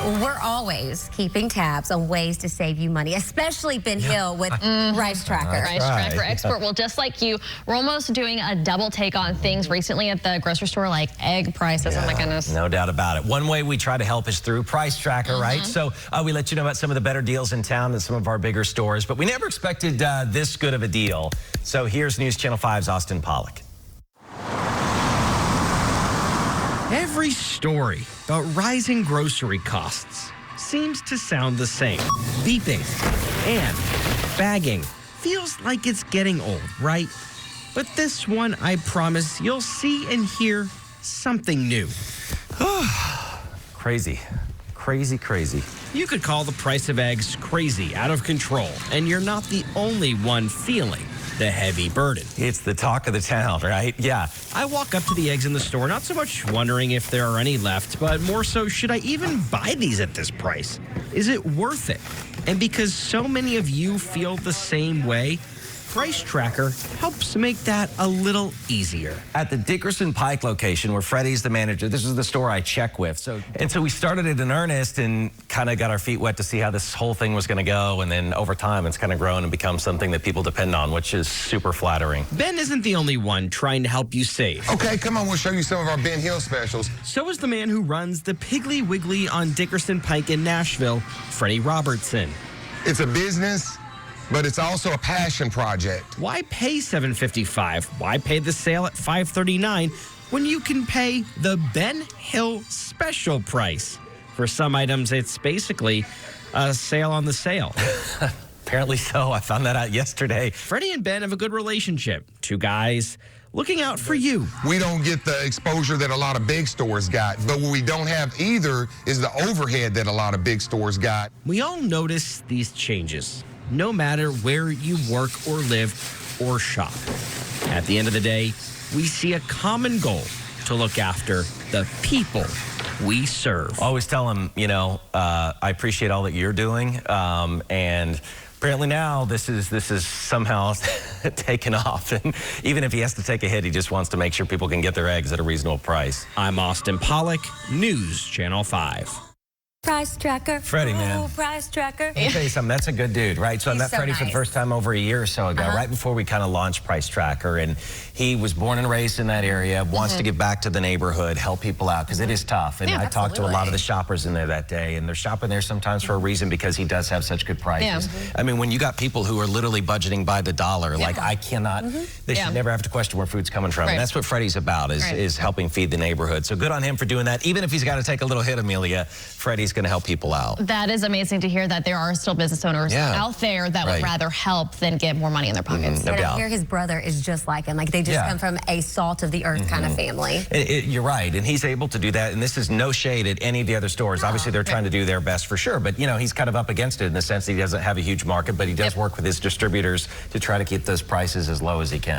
We're always keeping tabs on ways to save you money, especially Ben Hill with Price Tracker. Price Tracker expert. Well, just like you, we're almost doing a double take on things recently at the grocery store, like egg prices. Oh my goodness. No doubt about it. One way we try to help is through Price Tracker, right? So we let you know about some of the better deals in town at some of our bigger stores, but we never expected this good of a deal. So here's News Channel 5's Austin Pollock. Every story about rising grocery costs seems to sound the same. Beeping and bagging feels like it's getting old, right? But this one, I promise you'll see and hear something new. Crazy. Crazy. You could call the price of eggs crazy, out of control, and you're not the only one feeling the heavy burden. It's the talk of the town, right? Yeah. I walk up to the eggs in the store, not so much wondering if there are any left, but more so, should I even buy these at this price? Is it worth it? And because so many of you feel the same way, Price Tracker helps make that a little easier. At the Dickerson Pike location, where Freddie's the manager, this is the store I check with. So we started it in earnest and kind of got our feet wet to see how this whole thing was going to go. And then over time, it's kind of grown and become something that people depend on, which is super flattering. Ben isn't the only one trying to help you save. Okay, come on, we'll show you some of our Ben Hill specials. So is the man who runs the Piggly Wiggly on Dickerson Pike in Nashville, Freddie Robertson. It's a business, but it's also a passion project. Why pay $7.55? Why pay the sale at $5.39 when you can pay the Ben Hill special price? For some items, it's basically a sale on the sale. Apparently so. I found that out yesterday. Freddie and Ben have a good relationship. Two guys looking out for you. We don't get the exposure that a lot of big stores got, but what we don't have either is the overhead that a lot of big stores got. We all notice these changes, no matter where you work or live or shop. At the end of the day, we see a common goal to look after the people we serve. Always tell them, I appreciate all that you're doing, and apparently now this is somehow taken off. And even if he has to take a hit, he just wants to make sure people can get their eggs at a reasonable price. I'm Austin Pollock, News Channel 5. Price Tracker. Freddie, man. Oh, Price Tracker. Let me tell you something. That's a good dude, right? So I met Freddie for the first time over a year or so ago, right before we kind of launched Price Tracker. And he was born and raised in that area, wants to give back to the neighborhood, help people out, because it is tough. And I talked to a lot of the shoppers in there that day, and they're shopping there sometimes for a reason, because he does have such good prices. I mean, when you got people who are literally budgeting by the dollar, like I cannot, they should never have to question where food's coming from. And that's what Freddie's about, is helping feed the neighborhood. So good on him for doing that. Even if he's got to take a little hit, Amelia, Freddie's going to help people out. That is amazing to hear, that there are still business owners out there that would rather help than get more money in their pockets. No doubt. I hear his brother is just like him. Like, they just come from a salt of the earth kind of family. You're right. And he's able to do that. And this is no shade at any of the other stores. Obviously, they're trying to do their best for sure. But, he's kind of up against it in the sense that he doesn't have a huge market, but he does work with his distributors to try to keep those prices as low as he can.